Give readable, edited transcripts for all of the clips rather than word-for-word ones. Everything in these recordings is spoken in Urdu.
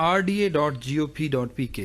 rda.gop.pk।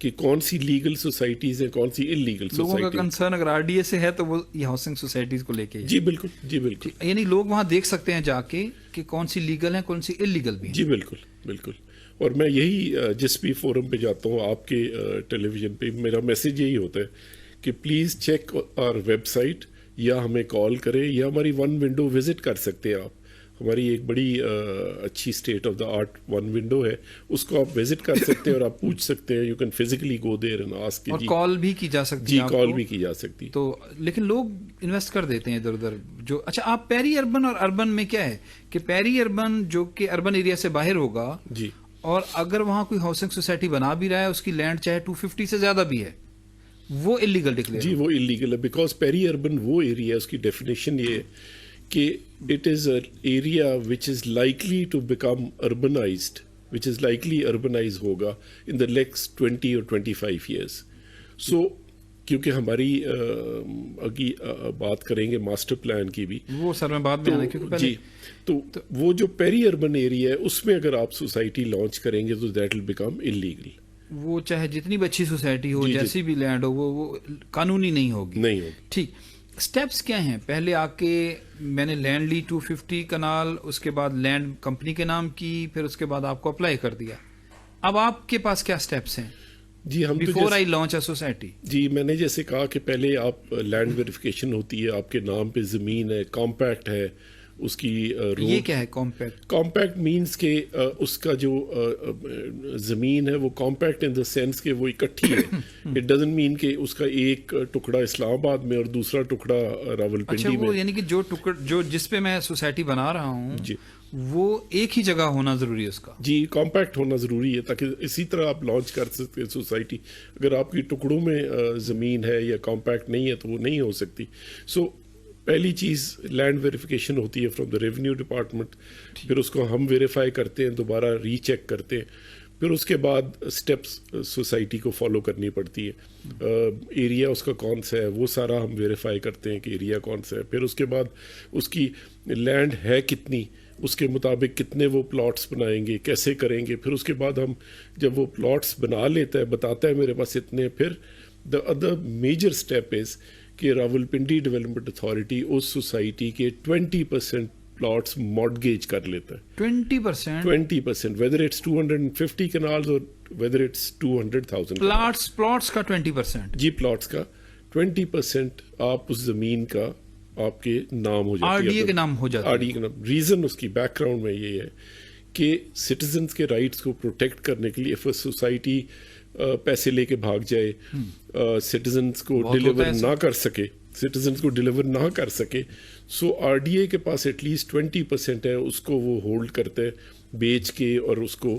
کہ کون سی لیگل سوسائٹیز ہیں, کون سی انلیگل لوگوں کا سوسائٹی. کنسرن اگر آر ڈی اے سے ہے تو وہ یہ ہاؤسنگ سوسائٹیز کو لے کے جی بالکل, جی بالکل, یعنی لوگ وہاں دیکھ سکتے ہیں جا کے کہ کون سی لیگل ہیں کون سی انلیگل بھی ہیں. جی بالکل بالکل. اور میں یہی جس بھی فورم پہ جاتا ہوں آپ کے ٹیلی ویژن پہ میرا میسج یہی ہوتا ہے کہ please check our website, یا ہمیں کال کریں, یا ہماری ون ونڈو وزٹ کر سکتے ہیں آپ. ہماری ایک بڑی اچھی state of the art one window ہے, اس کو آپ وزٹ کر سکتے ہیں اور آپ پوچھ سکتے ہیں. You can physically go there and ask. اور کال بھی کی جا سکتی جی ہے, کال بھی کی جا سکتی. تو لیکن لوگ انویسٹ کر دیتے ہیں ادھر ادھر جو. اچھا, آپ پیری اربن اور اربن میں کیا ہے کہ پیری اربن جو کہ اربن ایریا سے باہر ہوگا, جی, اور اگر وہاں کوئی ہاؤسنگ سوسائٹی بنا بھی رہا ہے اس کی لینڈ چاہے 250 سے زیادہ بھی ہے, وہ انلیگل ڈکلیئر. جی وہ انلیگل ہے, بیکاز پیری اربن وہ ایریا ہے, اس کی ڈیفینیشن یہ ہے کہ it is a area which is likely to become urbanised, which is likely urbanise ہوگا ان دا نیکسٹ 20 اور 25 ایئرس. سو کیونکہ ہماری بات کریں گے ماسٹر پلان کی بھی, وہ سر میں بعد میں آنا ہے کیونکہ پہلے جی, تو وہ جو پیری اربن ایریا ہے اس میں اگر آپ سوسائٹی لانچ کریں گے تو دیٹ ول بیکم انلیگل. وہ چاہے جتنی بھی اچھی سوسائٹی ہو, جیسی بھی لینڈ ہو, وہ قانونی نہیں ہوگی. نہیں ہوگی. ٹھیک, سٹیپس کیا ہیں؟ پہلے آ کے میں نے لینڈ لی 250 کنال, اس کے بعد لینڈ کمپنی کے نام کی, پھر اس کے بعد آپ کو اپلائی کر دیا. اب آپ کے پاس کیا سٹیپس ہیں جی ہم before I launch a society? جی میں نے جیسے کہا کہ پہلے آپ لینڈ ویریفیکیشن ہوتی ہے, آپ کے نام پہ زمین ہے, کمپیکٹ ہے, اس کی یہ کیا ہے کمپیکٹ؟ کمپیکٹ مینس کہ اس کا جو زمین ہے وہ کمپیکٹ ان دا سینس کہ وہ اکٹھی ہے. اٹ ڈزنٹ مین کہ اس کا ایک ٹکڑا اسلام آباد میں اور دوسرا ٹکڑا راولپنڈی میں. وہ یعنی کہ جو جس پہ میں سوسائٹی بنا رہا ہوں جی وہ ایک ہی جگہ ہونا ضروری ہے اس کا. جی کمپیکٹ ہونا ضروری ہے تاکہ اسی طرح آپ لانچ کر سکتے ہیں سوسائٹی. اگر آپ کی ٹکڑوں میں زمین ہے یا کمپیکٹ نہیں ہے تو وہ نہیں ہو سکتی. سو پہلی چیز لینڈ ویریفیکیشن ہوتی ہے فرام دا ریونیو ڈپارٹمنٹ, پھر اس کو ہم ویریفائی کرتے ہیں, دوبارہ ری چیک کرتے ہیں, پھر اس کے بعد اسٹیپس سوسائٹی کو فالو کرنی پڑتی ہے. ایریا اس کا کون سا ہے وہ سارا ہم ویریفائی کرتے ہیں کہ ایریا کون سا ہے. پھر اس کے بعد اس کی لینڈ ہے کتنی, اس کے مطابق کتنے وہ پلاٹس بنائیں گے, کیسے کریں گے. پھر اس کے بعد ہم جب وہ پلاٹس بنا لیتا ہے, بتاتا ہے میرے پاس اتنے, پھر the other major step is کہ راولپنڈی ڈیولپمنٹ اتھارٹی اس سوسائٹی کے 20% پلاٹس مارٹگیج کر لیتا ہے. 20%, whether it's 250 canals or whether it's 200,000 plots کا 20%. جی پلاٹس کا 20% آپ اس زمین کا آپ کے نام ہو جاتی ہے, آر ڈی اے کے نام ہو جاتا ہے. آر ڈی اے کے نام. ریزن اس کی بیک گراؤنڈ میں یہ ہے کہ سٹیزنس کے رائٹس کو پروٹیکٹ کرنے کے لیے اف سوسائٹی پیسے لے کے بھاگ جائے, سٹیزنس کو ڈیلیور نہ کر سکے, سو آر ڈی اے کے پاس ایٹ لیسٹ 20% ہے, اس کو وہ ہولڈ کرتے ہیں بیچ کے اور اس کو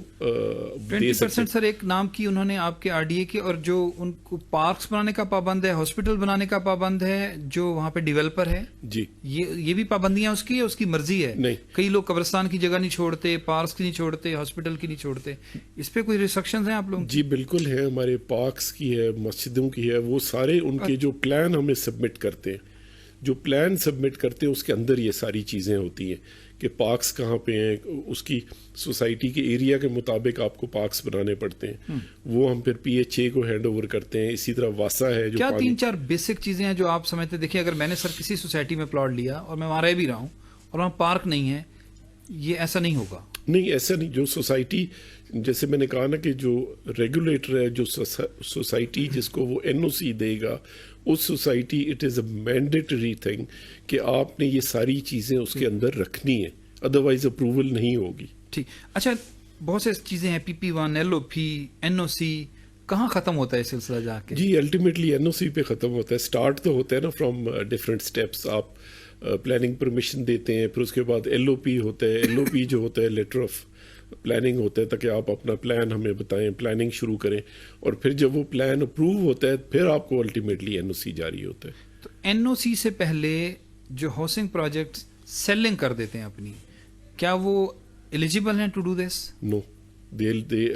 20% سر ایک نام کی انہوں نے آپ کے آر ڈی اے کے, اور جو ان کو پارکس بنانے کا پابند ہے, ہاسپٹل بنانے کا پابند ہے, جو وہاں پہ ڈیولپر ہے, جی یہ بھی پابندیاں اس کی ہے, اس کی مرضی ہے. نہیں, کئی لوگ قبرستان کی جگہ نہیں چھوڑتے, پارکس کی نہیں چھوڑتے, ہاسپٹل کی نہیں چھوڑتے. اس پہ کوئی ریسٹرکشنز ہیں آپ لوگ؟ جی بالکل ہے, ہمارے پارکس کی ہے, مسجدوں کی ہے, وہ سارے ان کے جو پلان ہمیں سبمٹ کرتے ہیں, جو پلان سبمٹ کرتے ہیں اس کے اندر یہ ساری چیزیں ہوتی ہیں کہ پارکس کہاں پہ ہیں, اس کی سوسائٹی کے ایریا کے مطابق آپ کو پارکس بنانے پڑتے ہیں, وہ ہم پھر پی ایچ اے کو ہینڈ اوور کرتے ہیں. اسی طرح واسا ہے جو کیا 3-4 بیسک چیزیں ہیں جو آپ سمجھتے؟ دیکھیں اگر میں نے سر کسی سوسائٹی میں پلاٹ لیا اور میں وہاں رہ بھی رہا ہوں اور وہاں پارک نہیں ہے, یہ ایسا نہیں ہوگا. نہیں ایسا نہیں. جو سوسائٹی جیسے میں نے کہا نا کہ جو ریگولیٹر ہے, جو سوسائٹی جس کو وہ این او سی دے گا, اس society it is a mandatory thing کہ آپ نے یہ ساری چیزیں اس کے اندر رکھنی ہے, ادروائز اپروول نہیں ہوگی. ٹھیک. اچھا, بہت سے چیزیں ہیں, PP1, LOP, NOC, کہاں ختم ہوتا ہے سلسلہ جا کے؟ جی الٹیمیٹلی NOC پہ ختم ہوتا ہے. اسٹارٹ تو ہوتا ہے نا فرام ڈفرینٹ اسٹیپس. آپ پلاننگ پرمیشن دیتے ہیں, پھر اس کے بعد LOP ہوتا ہے. LOP جو ہوتا ہے لیٹر آف پلاننگ ہوتا ہے, تاکہ آپ اپنا پلان ہمیں بتائیں, پلاننگ شروع کریں, اور پھر جب وہ پلان اپروو ہوتا ہے پھر آپ کو الٹیمیٹلی NOC جاری ہوتا ہے. تو NOC سے پہلے جو ہاؤسنگ پروجیکٹ سیلنگ کر دیتے ہیں اپنی, کیا وہ ایلیجیبل ہیں ٹو ڈو دس؟ نو,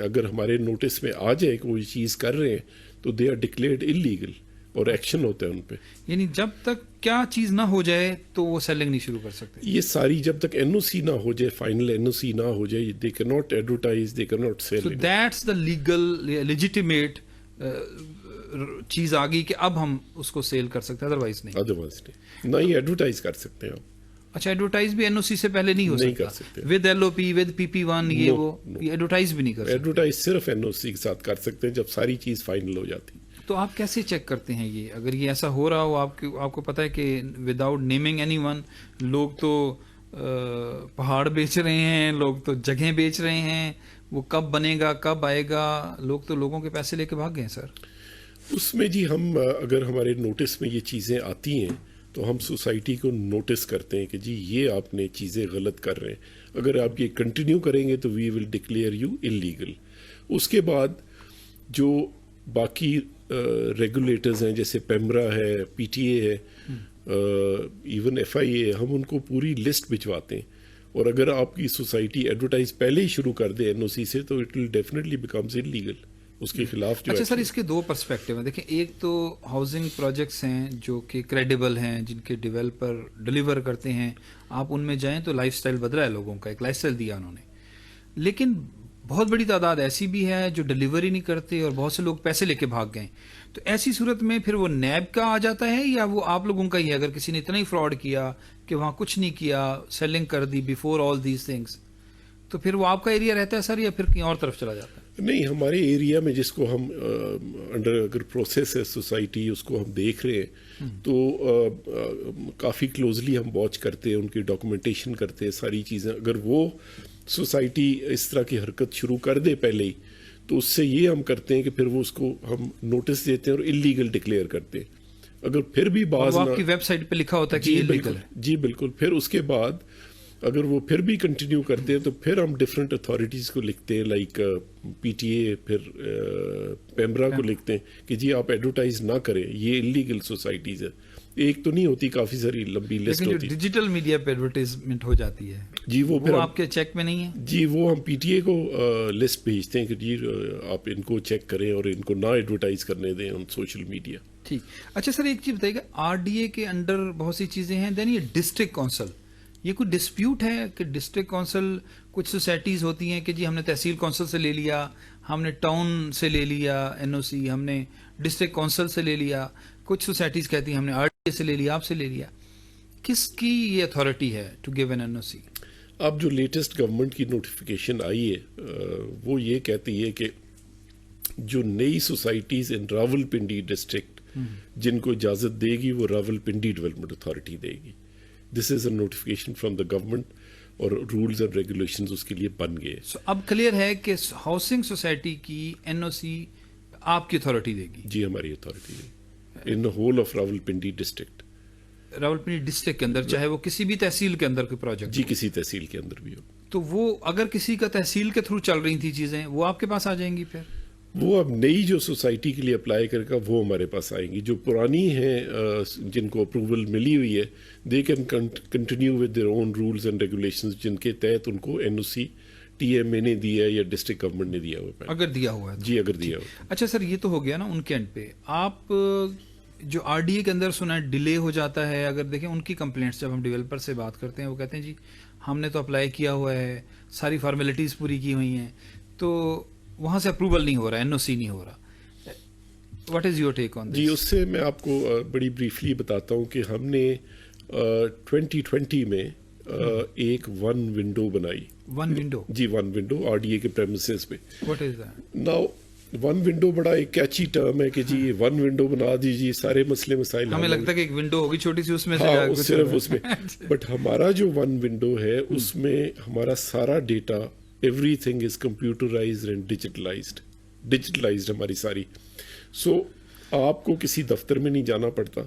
اگر ہمارے نوٹس میں آ جائے کہ وہ یہ چیز کر رہے ہیں تو دے آر ڈکلیئرڈ انلیگل اور ایکشن ہوتا ہے ان پہ. یعنی جب تک کیا چیز نہ ہو جائے تو وہ سیلنگ نہیں شروع کر سکتے. یہ ساری جب تک NOC نہ ہو جائے, فائنل NOC نہ ہو جائے, they can not advertise, they can not sell. So that's the legal legitimate چیز آ گئی کہ اب ہم اس کو سیل کر سکتے ہیں, ادروائز نہیں. ادروائز نہیں, نہ ہی ایڈورٹائز کر سکتے ہیں آپ. اچھا, ایڈورٹائز بھی این او سی سے پہلے نہیں ہو نہیں کر سکتا, سکتے. With L O P with P P 1 یہ وہ ایڈورٹائز بھی نہیں کر سکتے. ایڈورٹائز صرف این او سی کے ساتھ کر سکتے ہیں جب ساری چیز فائنل ہو جاتی. تو آپ کیسے چیک کرتے ہیں یہ, اگر یہ ایسا ہو رہا ہو, آپ کو پتا ہے کہ وداؤٹ نیمنگ اینی ون, لوگ تو پہاڑ بیچ رہے ہیں, لوگ تو جگہیں بیچ رہے ہیں, وہ کب بنے گا کب آئے گا, لوگ تو لوگوں کے پیسے لے کے بھاگ گئے ہیں سر. اس میں جی ہم اگر ہمارے نوٹس میں یہ چیزیں آتی ہیں تو ہم سوسائٹی کو نوٹس کرتے ہیں کہ جی یہ آپ نے چیزیں غلط کر رہے ہیں, اگر آپ یہ کنٹینیو کریں گے تو وی ول ڈکلیئر یو انلیگل. اس کے بعد جو باقی ریگولیٹرز ہیں جیسے پیمرا ہے, پی ٹی اے ہے, ایون ایف آئی اے, ہم ان کو پوری لسٹ بھجواتے ہیں, اور اگر آپ کی سوسائٹی ایڈورٹائز پہلے ہی شروع کر دے این او سی سے تو it will definitely becomes illegal, اس کے خلاف جو. اچھا سر, اس کے دو پرسپیکٹو ہیں. دیکھیں, ایک تو ہاؤسنگ پروجیکٹس ہیں جو کہ کریڈیبل ہیں, جن کے ڈیولپر ڈلیور کرتے ہیں, آپ ان میں جائیں تو لائف سٹائل بدلا ہے لوگوں کا, ایک لائف سٹائل دیا انہوں نے. لیکن بہت بڑی تعداد ایسی بھی ہے جو ڈلیوری نہیں کرتے اور بہت سے لوگ پیسے لے کے بھاگ گئے. تو ایسی صورت میں پھر وہ نیب کا آ جاتا ہے یا وہ آپ لوگوں کا ہی ہے؟ اگر کسی نے اتنا ہی فراڈ کیا کہ وہاں کچھ نہیں کیا, سیلنگ کر دی بیفور آل دیز تھنگس, تو پھر وہ آپ کا ایریا رہتا ہے سر یا پھر کہیں اور طرف چلا جاتا ہے؟ نہیں, ہمارے ایریا میں جس کو ہم انڈر اگر پروسیس ہے سوسائٹی, اس کو ہم دیکھ رہے ہیں تو کافی کلوزلی ہم واچ کرتے ہیں, ان کی ڈاکومنٹیشن کرتے ہیں, ساری چیزیں. اگر وہ سوسائٹی اس طرح کی حرکت شروع کر دے پہلے ہی تو اس سے یہ ہم کرتے ہیں کہ پھر وہ اس کو ہم نوٹس دیتے ہیں اور انلیگل ڈکلیئر کرتے ہیں. اگر پھر بھی بعض آپ کی ویب سائٹ پہ لکھا ہوتا ہے کہ یہ لیگل ہے. جی بالکل. پھر اس کے بعد اگر وہ پھر بھی کنٹینیو کرتے ہیں تو پھر ہم ڈفرینٹ اتھارٹیز کو لکھتے ہیں, لائک پی ٹی اے, پھر پیمرا کو لکھتے ہیں کہ جی آپ ایڈورٹائز نہ کریں, یہ انلیگل سوسائٹیز ہے. ایک تو نہیں ہوتی, کافی ساری لمبی لسٹ ہوتی ہے. ڈیجیٹل میڈیا پہ ایڈورٹائزمنٹ ہو جاتی ہے جی, وہ پھر آپ کے چیک میں نہیں ہے. جی وہ ہم پی ٹی اے کو لسٹ بھیجتے ہیں کہ جی آپ ان کو چیک کریں اور ان کو نہ ایڈورٹائز کرنے دیں آن سوشل میڈیا. ٹھیک. اچھا سر, ایک چیز بتائیے گا, آر ڈی اے کے انڈر بہت سی چیزیں ہیں, دین یہ ڈسٹرکٹ کونسل, یہ کوئی ڈسپیوٹ ہے کہ ڈسٹرکٹ کونسل, کچھ سوسائٹیز ہوتی ہیں کہ جی ہم نے تحصیل کونسل سے لے لیا, ہم نے ٹاؤن سے لے لیا این او سی, ہم نے ڈسٹرکٹ کونسل سے لے لیا, کچھ سوسائٹیز کہتی ہیں ہم نے آر ڈی اے سے لے لیا, آپ سے لے لیا. کس کی یہ اتھارٹی ہے to give an N O سی؟ اب جو لیٹسٹ گورنمنٹ کی نوٹیفیکیشن آئی ہے وہ یہ کہتی ہے کہ جو نئی سوسائٹیز ان راول پنڈی ڈسٹرکٹ جن کو اجازت دے گی وہ راول پنڈی ڈیولپمنٹ اتھارٹی دے گی. دس از اے نوٹیفیکیشن فرام دا گورنمنٹ اور رولز اینڈ ریگولیشنز اس کے لیے بن گئے. اب کلیئر ہے کہ ہاؤسنگ سوسائٹی کی این او سی آپ کی اتھارٹی دے گی؟ جی ہماری اتھارٹی دے گی in whole of Rawal Pindi district. Rawal Pindi district کے اندر, چاہے وہ کسی بھی تحصیل کے اندر کوئی پروجیکٹ؟ جی کسی تحصیل کے اندر بھی ہو. تو وہ اگر کسی کا تحصیل کے تھرو چل رہی تھی چیزیں, وہ آپ کے پاس آ جائیں گی پھر؟ وہ اب نئی جو سوسائٹی کے لیے اپلائی کرے گا وہ ہمارے پاس آئیں گی. جو پرانی ہیں جن کو اپروول ملی ہوئی ہے they can continue with their own rules and regulations, جن کے تحت ان کو N O C T M A نے دیا ہے یا ڈسٹرکٹ گورنمنٹ نے دیا ہوا ہے. اگر دیا ہوا ہے جی اگر دیا ہوا. اچھا سر, یہ تو ہو گیا نا ان کے اینڈ پہ. آپ جو آر ڈی اے کے اندر سنا ہے ڈیلے ہو جاتا ہے, اگر دیکھیں ان کی کمپلینٹس جب ہم ڈیولپر سے بات کرتے ہیں وہ کہتے ہیں جی ہم نے تو اپلائی کیا ہوا ہے, ساری فارمیلٹیز پوری کی ہوئی ہیں, تو وہاں سے اپروول نہیں ہو رہا, این او سی نہیں ہو رہا. واٹ از یور ٹیک آن دس؟ جی اس سے میں آپ کو بڑی بریفلی بتاتا ہوں کہ ہم نے 2020 میں ایک ون ونڈو بنائی. One window? جی one window R D A کے پریمیسز پہ. What is that? Now one window بڑا ایک کیچی ٹرم ہے کہ جی ون ونڈو بنا دیجیے سارے مسئلے مسائل. ہمیں لگتا ہے کہ ایک ونڈو ہوگی چھوٹی سی, اس میں سے صرف اس میں. بٹ ہمارا جو ون ونڈو ہے اس میں ہمارا سارا data everything is computerised and digitalised ہماری ساری. سو آپ کو کسی دفتر میں نہیں جانا پڑتا,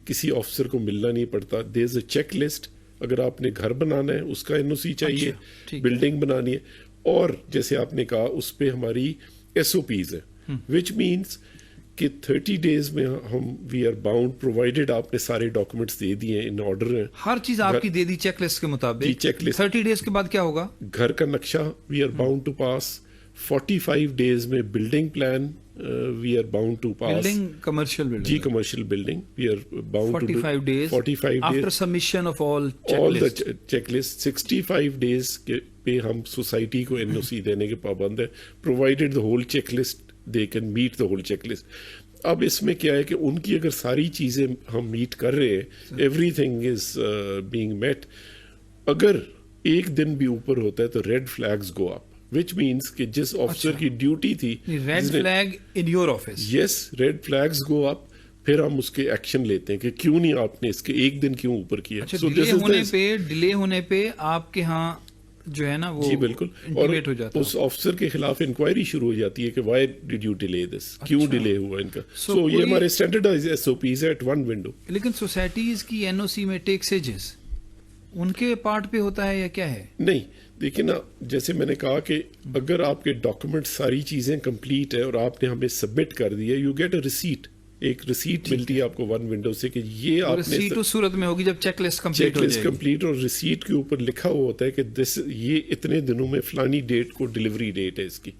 کسی آفیسر کو ملنا نہیں پڑتا. دیر از اے چیک لسٹ. اگر آپ نے گھر بنانا ہے اس کا این او سی چاہیے, بلڈنگ بنانی ہے, اور جیسے آپ نے کہا اس پہ ہماری ایس او پیز ہے, وچ مینس کہ 30 days میں ہم وی آر باؤنڈ پرووائڈیڈ آپ نے سارے ڈاکومنٹس دے دیے ان آرڈر ہیں, ہر چیز آپ کی دے دی چیک لسٹ کے مطابق. جی چیک لسٹ. 30 days کے بعد کیا ہوگا؟ گھر کا نقشہ we are bound to pass. 45 days میں building plan we are bound to pass. Building commercial building? جی commercial building we are bound to 45 days 45 days after submission of all the checklist. 65 days پہ ہم سوسائٹی کو این او سی دینے کے پابند ہے, provided the whole checklist they can meet the whole checklist. اب اس میں کیا ہے کہ ان کی اگر ساری چیزیں ہم میٹ کر رہے ہیں, everything is being met, اگر ایک دن بھی اوپر ہوتا ہے تو red flags go up, which means کہ جس آفیسر کی ڈیوٹی تھی, red flag in your office, yes red flags go up, پھر ہم اس کے ایکشن لیتے ہیں کہ کیوں نہیں آپ نے اس کے ایک دن کیوں اوپر کیا. ڈیلے ہونے پہ آپ کے ہاں جو ہے نا وہ جی بالکل, اور اس آفیسر کے خلاف انکوائری شروع ہو جاتی ہے کہ why did you delay this, کیوں ڈیلے ہوا ان کا. سو یہ ہمارے standardise S O Ps at one window. لیکن سوسائٹیز کی این او سی میں ٹیکسیجز ان کے پارٹ پہ ہوتا ہے یا کیا ہے؟ نہیں دیکھیں نا, جیسے میں نے کہا کہ اگر آپ کے ڈاکومنٹ ساری چیزیں کمپلیٹ ہے اور آپ نے ہمیں سبمٹ کر دیا, یو گیٹ اے ریسیٹ, ایک ریسیٹ ملتی ہے آپ کو ون ونڈو سے کہ یہ آپ نے ریسیٹ اس صورت میں ہوگی جب چیک لسٹ کمپلیٹ ہو جائے گی. کمپلیٹ, اور ریسیٹ کے اوپر لکھا ہوا ہوتا ہے کہ دس یہ اتنے دنوں میں فلانی ڈیٹ کو ڈلیوری ڈیٹ ہے اس کی,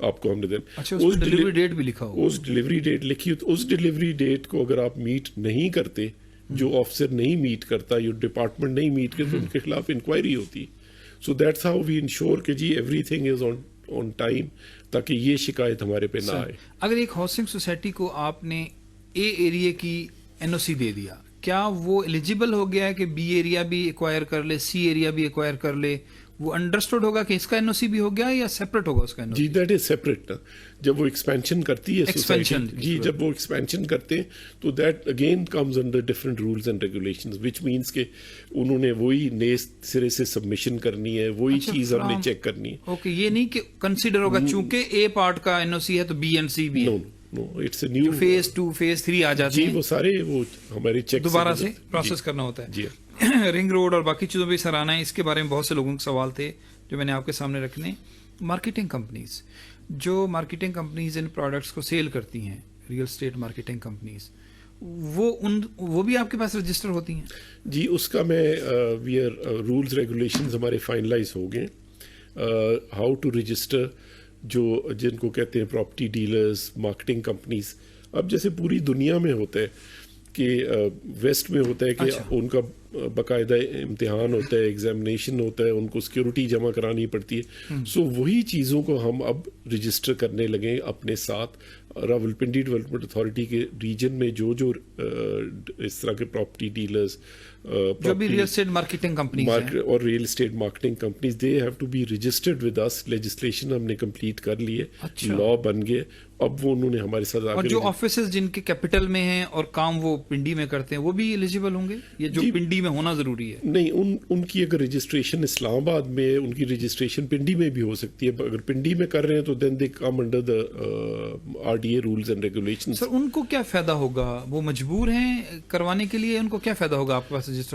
آپ کو ہم نے دن اس ڈلیوری ڈیٹ بھی لکھا ہوا, اس ڈلیوری ڈیٹ لکھی, تو اس ڈلیوری ڈیٹ کو اگر آپ میٹ نہیں کرتے, جو آفیسر نہیں میٹ کرتا, جو ڈپارٹمنٹ نہیں میٹ کرتا, ان کے خلاف انکوائری ہوتی. So that's how we ensure کہ جی everything is on time, تاکہ یہ شکایت ہمارے پہ نہ آئے. اگر ایک ہاؤسنگ سوسائٹی کو آپ نے اے ایریا کی این او سی دے دیا, کیا وہ ایلیجیبل ہو گیا ہے کہ بی ایریا بھی ایکوائر کر لے, سی ایریا بھی ایکوائر کر لے؟ وہ انڈرسٹوڈ ہوگا کہ اس کا این او سی بھی ہو گیا یا سیپریٹ ہوگا اس کا این او سی؟ جی دیٹ از سیپریٹ. جب وہ ایکسپینشن کرتی ہے سوسائٹی, جی جب وہ ایکسپینشن کرتے ہیں تو that again comes under different rules and regulations, which means کہ انہوں نے وہی نئے سرے سے سبمیشن کرنی ہے, وہی چیز ہم نے چیک کرنی ہے. اوکے, یہ نہیں کہ کنسیڈر ہوگا چونکہ اے پارٹ کا این او سی ہے تو بی اینڈ سی بھی ہے. No, it's a new phase 2 phase 3 آ جاتے ہیں, جی وہ سارے وہ ہمارے چیک دوبارہ سے پروسیس کرنا ہوتا ہے. جی رنگ روڈ اور باقی چیزوں پہ سر آنا ہے, اس کے بارے میں بہت سے لوگوں کے سوال تھے جو میں نے آپ کے سامنے رکھنے. مارکیٹنگ کمپنیز, جو مارکیٹنگ کمپنیز ان پروڈکٹس کو سیل کرتی ہیں, ریئل اسٹیٹ مارکیٹنگ کمپنیز, وہ بھی آپ کے پاس رجسٹر ہوتی ہیں؟ جی اس کا میں وی آر رولز ریگولیشنز ہمارے فائنلائز ہو گئے, ہاؤ ٹو رجسٹر, جو جن کو کہتے ہیں پراپرٹی ڈیلرز, مارکیٹنگ کمپنیز. اب جیسے پوری دنیا میں ہوتا ہے کہ ویسٹ میں ہوتا ہے کہ ان کا باقاعدہ امتحان ہوتا ہے, ایگزامینیشن ہوتا ہے, ان کو سیکورٹی جمع کرانی پڑتی ہے. سو وہی چیزوں کو ہم اب رجسٹر کرنے لگے اپنے ساتھ. راولپنڈی ڈیولپمنٹ اتھارٹی کے ریجن میں جو اس طرح کے پراپرٹی ڈیلرز, جو بھی ریئل اسٹیٹ مارکیٹنگ کمپنیز اور real estate marketing companies, they have to be registered with اس. لیجسلیشن ہم نے کمپلیٹ کر لی ہے, لا بن گئے, اب وہ انہوں نے ہمارے ساتھ. اور جو آفیسز جن کے کیپٹل میں ہیں اور کام وہ پنڈی میں کرتے ہیں, وہ بھی ایلیجیبل ہوں گے, یہ جو پنڈی میں ہونا ضروری ہے؟ نہیں, ان کی اگر رجسٹریشن اسلام آباد میں ہے, ان کی رجسٹریشن پنڈی میں بھی ہو سکتی ہے. اگر پنڈی میں کر رہے ہیں تو then they come under the R D A rules and regulations. Sir ان کو کیا فائدہ ہوگا, وہ مجبور ہیں کروانے کے لیے, ان کو کیا فائدہ ہوگا آپ کے پاس رجسٹر